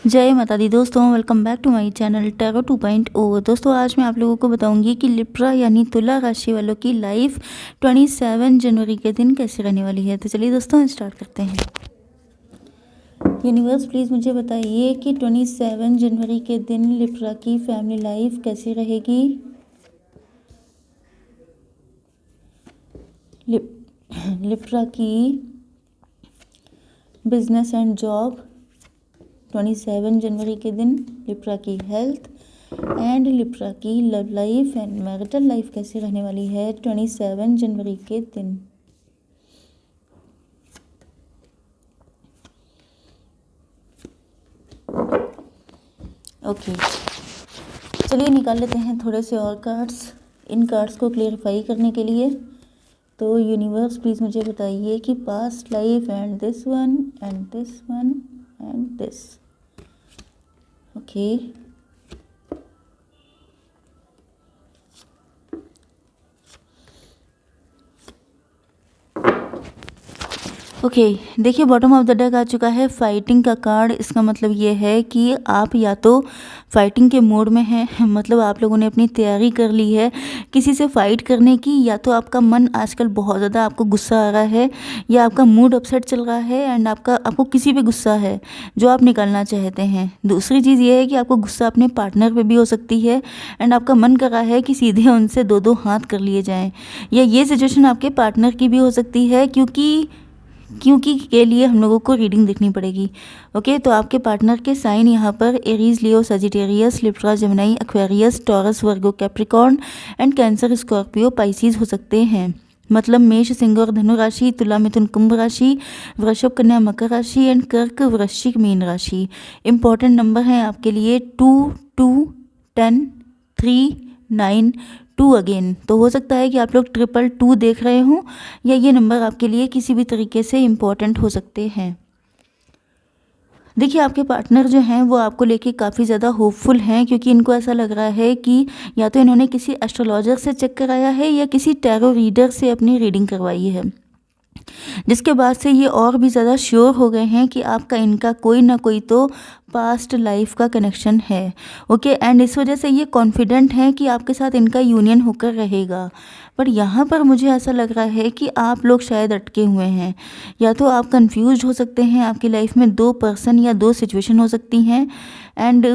जय माता दी दोस्तों, welcome back to my channel tarot 2.0। दोस्तों आज मैं आप लोगों को बताऊंगी कि लिब्रा यानी तुला राशि वालों की लाइफ 27 जनवरी के दिन कैसे रहने वाली है। तो चलिए दोस्तों स्टार्ट करते हैं। यूनिवर्स प्लीज़ मुझे बताइए कि 27 जनवरी के दिन लिब्रा की फैमिली लाइफ कैसी रहेगी। लिब्रा की बिजनेस एंड जॉब 27 जनवरी के दिन, लिब्रा की हेल्थ एंड लिब्रा की love life and marital life कैसे रहने वाली है 27 जनवरी के दिन। ओके, चलिए निकाल लेते हैं थोड़े से और कार्ड्स इन कार्ड्स को क्लियरिफाई करने के लिए। तो यूनिवर्स प्लीज़ मुझे बताइए कि past life and this one and this one and this. Okay, okay देखिए बॉटम ऑफ द डेक आ चुका है फाइटिंग का कार्ड। इसका मतलब ये है कि आप या तो फाइटिंग के मोड में हैं, मतलब आप लोगों ने अपनी तैयारी कर ली है किसी से फाइट करने की, या तो आपका मन आजकल बहुत ज़्यादा आपको गुस्सा आ रहा है या आपका मूड अपसेट चल रहा है एंड आपको किसी पे गुस्सा है जो आप निकालना चाहते हैं। दूसरी चीज़ ये है कि आपको गुस्सा अपने पार्टनर पे भी हो सकती है एंड आपका मन कर रहा है कि सीधे उनसे दो दो हाथ कर लिए जाएँ, या ये सिचुएशन आपके पार्टनर की भी हो सकती है क्योंकि के लिए हम लोगों को रीडिंग देखनी पड़ेगी। ओके, तो आपके पार्टनर के साइन यहाँ पर Aries, Leo, Sagittarius, Libra, Gemini, Aquarius, taurus, Virgo, Capricorn and cancer, Scorpio, Pisces हो सकते हैं। मतलब मेष, सिंह और धनु राशि, तुला, मिथुन, कुंभ राशि, वृषभ, कन्या, मकर राशि एंड कर्क, वृश्चिक, मीन राशि। इंपॉर्टेंट नंबर हैं आपके लिए 2, 2, 10, 3, 9, 2 अगेन। तो हो सकता है कि आप लोग 222 देख रहे हों या ये नंबर आपके लिए किसी भी तरीके से इम्पोर्टेंट हो सकते हैं। देखिए आपके पार्टनर जो हैं वो आपको लेके काफ़ी ज़्यादा होपफुल हैं, क्योंकि इनको ऐसा लग रहा है कि या तो इन्होंने किसी एस्ट्रोलॉजर से चेक कराया है या किसी टैरो रीडर से अपनी रीडिंग करवाई है, जिसके बाद से ये और भी ज़्यादा श्योर हो गए हैं कि आपका इनका कोई ना कोई तो पास्ट लाइफ का कनेक्शन है। ओके, एंड इस वजह से ये कॉन्फिडेंट हैं कि आपके साथ इनका यूनियन होकर रहेगा। पर यहाँ पर मुझे ऐसा लग रहा है कि आप लोग शायद अटके हुए हैं, या तो आप कंफ्यूज हो सकते हैं। आपकी लाइफ में 2 पर्सन या 2 सिचुएशन हो सकती हैं एंड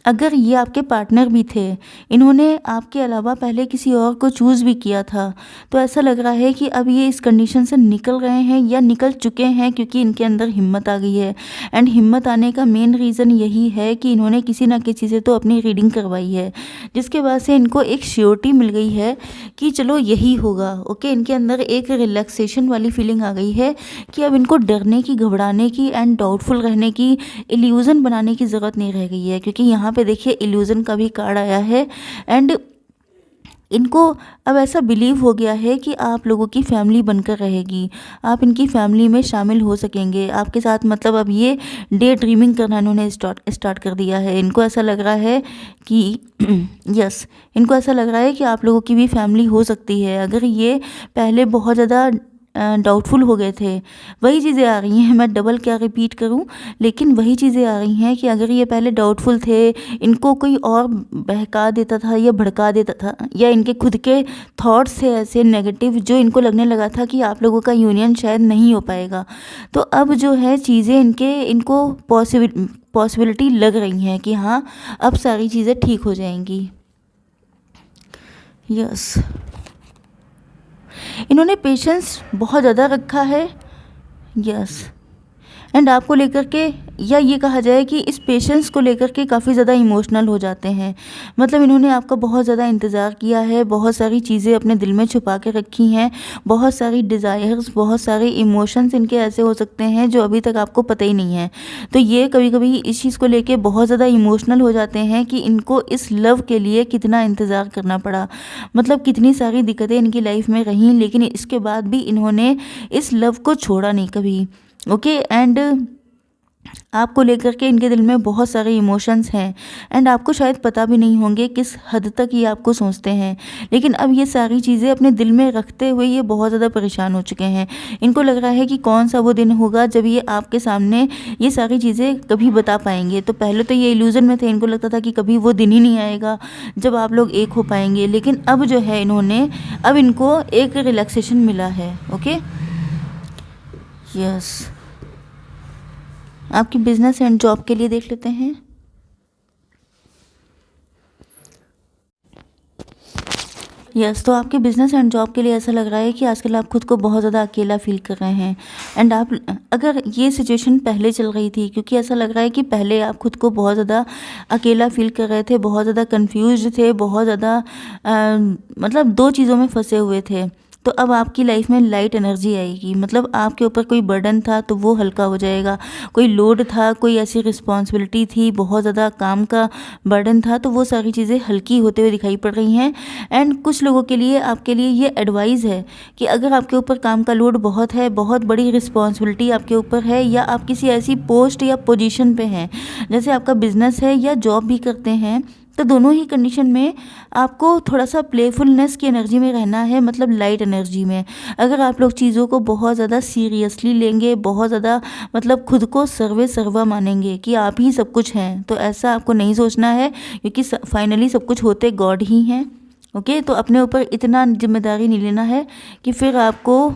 अगर ये आपके पार्टनर भी थे, इन्होंने आपके अलावा पहले किसी और को चूज़ भी किया था, तो ऐसा लग रहा है कि अब ये इस कंडीशन से निकल रहे हैं या निकल चुके हैं, क्योंकि इनके अंदर हिम्मत आ गई है। एंड हिम्मत आने का मेन रीज़न यही है कि इन्होंने किसी ना किसी से तो अपनी रीडिंग करवाई है, जिसके बाद से इनको एक श्योरिटी मिल गई है कि चलो यही होगा। ओके, इनके अंदर एक रिलैक्सेशन वाली फीलिंग आ गई है कि अब इनको डरने की, घबराने की एंड डाउटफुल रहने की, इल्यूज़न बनाने की ज़रूरत नहीं रह गई है, क्योंकि यहाँ पे देखिए इल्यूज़न का भी कार्ड आया है एंड इनको अब ऐसा बिलीव हो गया है कि आप लोगों की फैमिली बनकर रहेगी, आप इनकी फैमिली में शामिल हो सकेंगे आपके साथ। मतलब अब ये डे ड्रीमिंग करना इन्होंने स्टार्ट कर दिया है। इनको ऐसा लग रहा है कि यस, इनको ऐसा लग रहा है कि आप लोगों की भी फैमिली हो सकती है। अगर ये पहले बहुत ज़्यादा डाउटफुल हो गए थे, वही चीज़ें आ रही हैं, मैं डबल क्या रिपीट करूं, लेकिन वही चीज़ें आ रही हैं कि अगर ये पहले डाउटफुल थे, इनको कोई और बहका देता था या भड़का देता था, या इनके खुद के थॉट्स थे ऐसे नेगेटिव जो इनको लगने लगा था कि आप लोगों का यूनियन शायद नहीं हो पाएगा, तो अब जो है चीज़ें इनको पॉसिबिलिटी लग रही हैं कि हाँ अब सारी चीज़ें ठीक हो जाएंगी। यस, इन्होंने पेशेंस बहुत ज़्यादा रखा है। यस, एंड आपको लेकर के, या ये कहा जाए कि इस पेशेंस को लेकर के काफ़ी ज़्यादा इमोशनल हो जाते हैं। मतलब इन्होंने आपका बहुत ज़्यादा इंतज़ार किया है, बहुत सारी चीज़ें अपने दिल में छुपा के रखी हैं, बहुत सारी डिज़ायर्स, बहुत सारे इमोशंस इनके ऐसे हो सकते हैं जो अभी तक आपको पता ही नहीं है। तो ये कभी कभी इस चीज़ को लेके बहुत ज़्यादा इमोशनल हो जाते हैं कि इनको इस लव के लिए कितना इंतज़ार करना पड़ा, मतलब कितनी सारी दिक्कतें इनकी लाइफ में रहीं, लेकिन इसके बाद भी इन्होंने इस लव को छोड़ा नहीं कभी। ओके, एंड आपको लेकर के इनके दिल में बहुत सारे इमोशंस हैं एंड आपको शायद पता भी नहीं होंगे किस हद तक ये आपको सोचते हैं। लेकिन अब ये सारी चीज़ें अपने दिल में रखते हुए ये बहुत ज़्यादा परेशान हो चुके हैं। इनको लग रहा है कि कौन सा वो दिन होगा जब ये आपके सामने ये सारी चीज़ें कभी बता पाएंगे। तो पहले तो ये इल्यूज़न में थे, इनको लगता था कि कभी वो दिन ही नहीं आएगा जब आप लोग एक हो पाएंगे। लेकिन अब जो है अब इनको एक रिलैक्सेशन मिला है। Okay, yes. आपकी बिजनेस एंड जॉब के लिए देख लेते हैं। तो आपके बिजनेस एंड जॉब के लिए ऐसा लग रहा है कि आजकल आप खुद को बहुत ज़्यादा अकेला फील कर रहे हैं एंड आप अगर ये सिचुएशन पहले चल रही थी, क्योंकि ऐसा लग रहा है कि पहले आप खुद को बहुत ज़्यादा अकेला फील कर रहे थे, बहुत ज़्यादा कंफ्यूज्ड थे, बहुत ज़्यादा मतलब दो चीज़ों में फंसे हुए थे। तो अब आपकी लाइफ में लाइट एनर्जी आएगी। मतलब आपके ऊपर कोई बर्डन था तो वो हल्का हो जाएगा, कोई लोड था, कोई ऐसी रिस्पॉन्सिबिलिटी थी, बहुत ज़्यादा काम का बर्डन था, तो वो सारी चीज़ें हल्की होते हुए दिखाई पड़ रही हैं। एंड कुछ लोगों के लिए आपके लिए ये एडवाइस है कि अगर आपके ऊपर काम का लोड बहुत है, बहुत बड़ी रिस्पॉन्सिबिलिटी आपके ऊपर है, या आप किसी ऐसी पोस्ट या पोजीशन पे हैं जैसे आपका बिजनेस है या जॉब भी करते हैं, तो दोनों ही कंडीशन में आपको थोड़ा सा प्लेफुलनेस की एनर्जी में रहना है, मतलब लाइट एनर्जी में। अगर आप लोग चीज़ों को बहुत ज़्यादा सीरियसली लेंगे, बहुत ज़्यादा मतलब खुद को सर्वे सर्वा मानेंगे कि आप ही सब कुछ हैं, तो ऐसा आपको नहीं सोचना है, क्योंकि फाइनली सब कुछ होते गॉड ही हैं। ओके, तो अपने ऊपर इतना जिम्मेदारी नहीं लेना है कि फिर आपको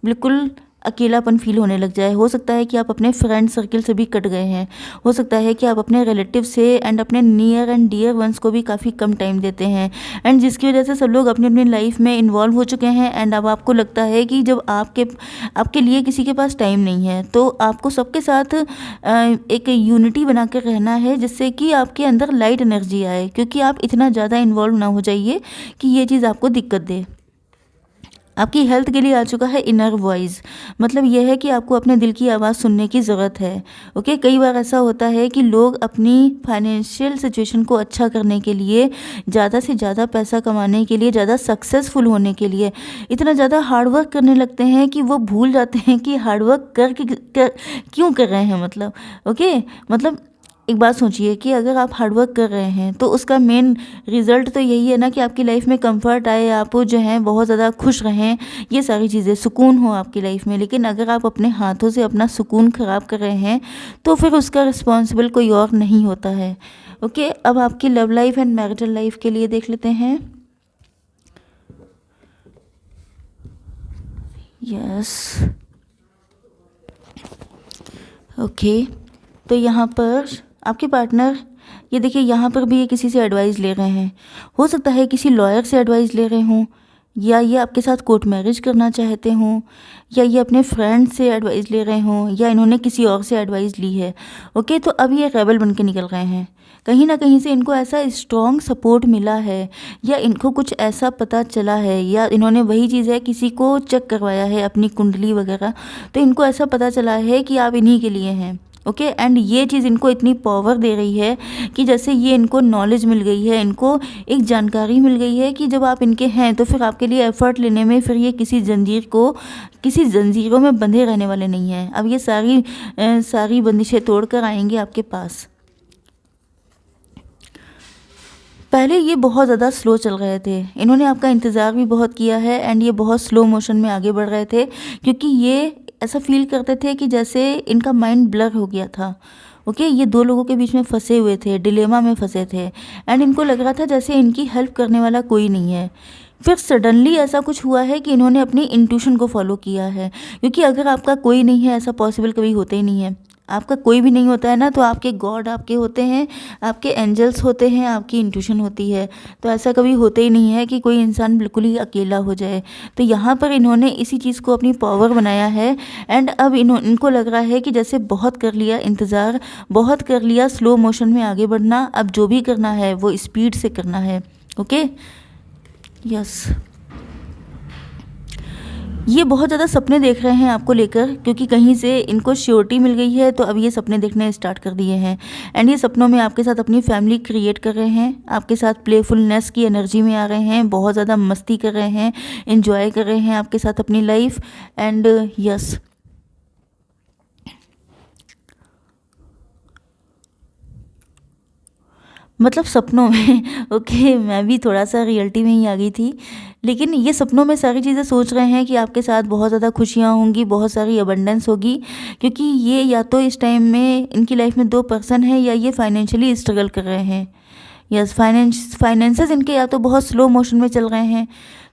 बिल्कुल अकेलापन फील होने लग जाए। हो सकता है कि आप अपने फ्रेंड सर्किल से भी कट गए हैं, हो सकता है कि आप अपने रिलेटिव से एंड अपने नियर एंड डियर वंस को भी काफ़ी कम टाइम देते हैं, एंड जिसकी वजह से सब लोग अपनी अपनी लाइफ में इन्वॉल्व हो चुके हैं। एंड अब आपको लगता है कि जब आपके लिए किसी के पास टाइम नहीं है, तो आपको सबके साथ एक यूनिटी बनाकर रहना है, जिससे कि आपके अंदर लाइट एनर्जी आए, क्योंकि आप इतना ज़्यादा इन्वॉल्व ना हो जाइए कि ये चीज़ आपको दिक्कत दे। आपकी हेल्थ के लिए आ चुका है इनर वॉइस। मतलब यह है कि आपको अपने दिल की आवाज़ सुनने की ज़रूरत है। ओके, कई बार ऐसा होता है कि लोग अपनी फाइनेंशियल सिचुएशन को अच्छा करने के लिए, ज़्यादा से ज़्यादा पैसा कमाने के लिए, ज़्यादा सक्सेसफुल होने के लिए इतना ज़्यादा हार्डवर्क करने लगते हैं कि वो भूल जाते हैं कि हार्डवर्क क्यों कर रहे हैं। मतलब ओके, मतलब एक बात सोचिए कि अगर आप हार्डवर्क कर रहे हैं तो उसका मेन रिज़ल्ट तो यही है ना कि आपकी लाइफ में कंफर्ट आए, आप जो हैं बहुत ज़्यादा खुश रहें, ये सारी चीज़ें, सुकून हो आपकी लाइफ में। लेकिन अगर आप अपने हाथों से अपना सुकून ख़राब कर रहे हैं तो फिर उसका रिस्पॉन्सिबल कोई और नहीं होता है। ओके, अब आपकी love life and marital life के लिए देख लेते हैं। यस, ओके, तो यहाँ पर आपके पार्टनर, ये देखिए यहाँ पर भी ये किसी से एडवाइस ले रहे हैं। हो सकता है किसी लॉयर से एडवाइस ले रहे हों, या ये आपके साथ कोर्ट मैरिज करना चाहते हों, या ये अपने फ्रेंड से एडवाइस ले रहे हों, या इन्होंने किसी और से एडवाइस ली है। ओके, तो अब ये रेबल बन के निकल रहे हैं। कहीं ना कहीं से इनको ऐसा स्ट्रॉन्ग सपोर्ट मिला है, या इनको कुछ ऐसा पता चला है, या इन्होंने वही चीज़ है किसी को चेक करवाया है अपनी कुंडली वगैरह, तो इनको ऐसा पता चला है कि आप इन्हीं के लिए हैं। ओके, एंड ये चीज़ इनको इतनी पावर दे रही है कि जैसे ये इनको नॉलेज मिल गई है, इनको एक जानकारी मिल गई है कि जब आप इनके हैं तो फिर आपके लिए एफर्ट लेने में फिर ये किसी जंजीरों में बंधे रहने वाले नहीं हैं। अब ये सारी बंदिशें तोड़कर आएंगे आपके पास। पहले ये बहुत ज़्यादा स्लो चल रहे थे, इन्होंने आपका इंतज़ार भी बहुत किया है, एंड ये बहुत स्लो मोशन में आगे बढ़ रहे थे, क्योंकि ये ऐसा फील करते थे कि जैसे इनका माइंड ब्लर हो गया था। ओके, ये दो लोगों के बीच में फंसे हुए थे, डिलेमा में फंसे थे, एंड इनको लग रहा था जैसे इनकी हेल्प करने वाला कोई नहीं है। फिर सडनली ऐसा कुछ हुआ है कि इन्होंने अपनी इंट्यूशन को फॉलो किया है, क्योंकि अगर आपका कोई नहीं है, ऐसा पॉसिबल कभी होता ही नहीं है। आपका कोई भी नहीं होता है ना, तो आपके गॉड आपके होते हैं, आपके एंजल्स होते हैं, आपकी इंट्यूशन होती है। तो ऐसा कभी होता ही नहीं है कि कोई इंसान बिल्कुल ही अकेला हो जाए। तो यहाँ पर इन्होंने इसी चीज़ को अपनी पावर बनाया है, एंड अब इनको लग रहा है कि जैसे बहुत कर लिया इंतज़ार, बहुत कर लिया स्लो मोशन में आगे बढ़ना, अब जो भी करना है वो स्पीड से करना है। ओके, यस, ये बहुत ज़्यादा सपने देख रहे हैं आपको लेकर, क्योंकि कहीं से इनको श्योरिटी मिल गई है, तो अब ये सपने देखने स्टार्ट कर दिए हैं, एंड ये सपनों में आपके साथ अपनी फैमिली क्रिएट कर रहे हैं, आपके साथ प्लेफुलनेस की एनर्जी में आ रहे हैं, बहुत ज़्यादा मस्ती कर रहे हैं, एंजॉय कर रहे हैं आपके साथ अपनी लाइफ। एंड यस, मतलब सपनों में। ओके, मैं भी थोड़ा सा रियलिटी में ही आ गई थी। लेकिन ये सपनों में सारी चीज़ें सोच रहे हैं कि आपके साथ बहुत ज़्यादा खुशियाँ होंगी, बहुत सारी अबंडेंस होगी, क्योंकि ये या तो इस टाइम में इनकी लाइफ में 2 पर्सन हैं या ये फाइनेंशियली स्ट्रगल कर रहे हैं। यस, फाइनेंसेस इनके या तो बहुत स्लो मोशन में चल रहे हैं,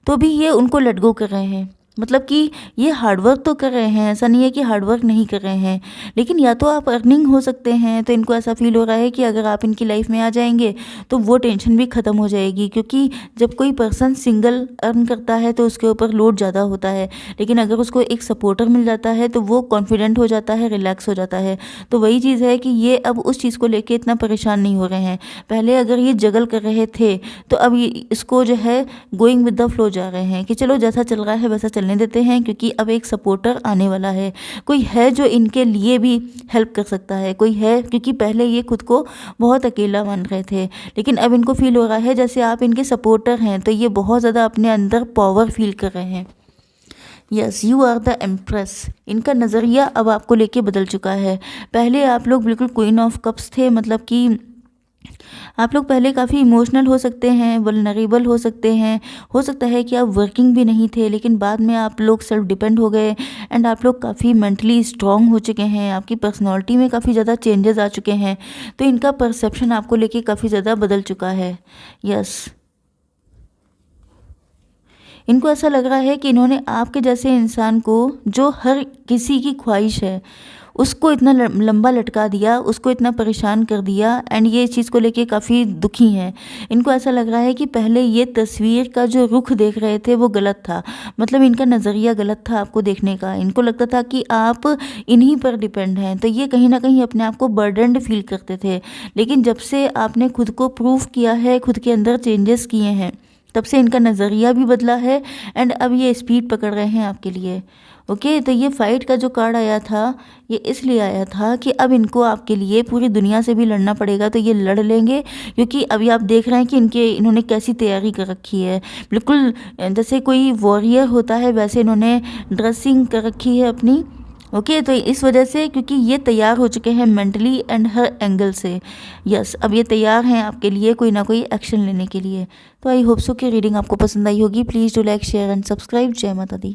तो भी ये उनको लेट गो कर रहे हैं। मतलब कि ये हार्डवर्क तो कर रहे हैं, ऐसा नहीं है कि हार्डवर्क नहीं कर रहे हैं, लेकिन या तो आप अर्निंग हो सकते हैं, तो इनको ऐसा फील हो रहा है कि अगर आप इनकी लाइफ में आ जाएंगे तो वो टेंशन भी ख़त्म हो जाएगी, क्योंकि जब कोई पर्सन सिंगल अर्न करता है तो उसके ऊपर लोड ज़्यादा होता है, लेकिन अगर उसको एक सपोर्टर मिल जाता है तो वो कॉन्फिडेंट हो जाता है, रिलैक्स हो जाता है। तो वही चीज़ है कि ये अब उस चीज़ को लेके इतना परेशान नहीं हो रहे हैं। पहले अगर ये जगल कर रहे थे तो अब ये इसको जो है गोइंग विद द फ्लो जा रहे हैं कि चलो जैसा चल रहा है वैसा चलने देते हैं, क्योंकि अब एक सपोर्टर आने वाला है, कोई है जो इनके लिए भी हेल्प कर सकता है, कोई है, क्योंकि पहले ये खुद को बहुत अकेला मान रहे थे, लेकिन अब इनको फील हो रहा है जैसे आप इनके सपोर्टर हैं, तो ये बहुत ज़्यादा अपने अंदर पावर फील कर रहे हैं। Yes, you are the empress. इनका नज़रिया अब आपको लेके बदल चुका है। पहले आप लोग बिल्कुल क्वीन ऑफ कप्स थे, मतलब कि आप लोग पहले काफ़ी इमोशनल हो सकते हैं, वल्नरेबल हो सकते हैं, हो सकता है कि आप वर्किंग भी नहीं थे, लेकिन बाद में आप लोग सेल्फ डिपेंड हो गए एंड आप लोग काफ़ी मेंटली स्ट्रांग हो चुके हैं, आपकी पर्सनालिटी में काफ़ी ज़्यादा चेंजेस आ चुके हैं, तो इनका परसेप्शन आपको लेके काफ़ी ज़्यादा बदल चुका है। यस, इनको ऐसा लग रहा है कि इन्होंने आपके जैसे इंसान को, जो हर किसी की ख्वाहिश है, उसको इतना लंबा लटका दिया, उसको इतना परेशान कर दिया, एंड ये इस चीज़ को लेके काफ़ी दुखी हैं। इनको ऐसा लग रहा है कि पहले ये तस्वीर का जो रुख देख रहे थे वो गलत था, मतलब इनका नज़रिया गलत था आपको देखने का। इनको लगता था कि आप इन्हीं पर डिपेंड हैं, तो ये कहीं ना कहीं अपने आप को बर्डनड फील करते थे, लेकिन जब से आपने खुद को प्रूव किया है, खुद के अंदर चेंजेस किए हैं, तब से इनका नज़रिया भी बदला है एंड अब ये स्पीड पकड़ रहे हैं आपके लिए। ओके, तो ये फाइट का जो कार्ड आया था, ये इसलिए आया था कि अब इनको आपके लिए पूरी दुनिया से भी लड़ना पड़ेगा, तो ये लड़ लेंगे, क्योंकि अभी आप देख रहे हैं कि इन्होंने कैसी तैयारी कर रखी है। बिल्कुल जैसे कोई वॉरियर होता है वैसे इन्होंने ड्रेसिंग कर रखी है अपनी। ओके, तो इस वजह से, क्योंकि ये तैयार हो चुके हैं मेंटली एंड हर एंगल से। यस, अब ये तैयार हैं आपके लिए कोई ना कोई एक्शन लेने के लिए। तो आई होप सो कि रीडिंग आपको पसंद आई होगी। Please do like, share and subscribe. जय माता दी।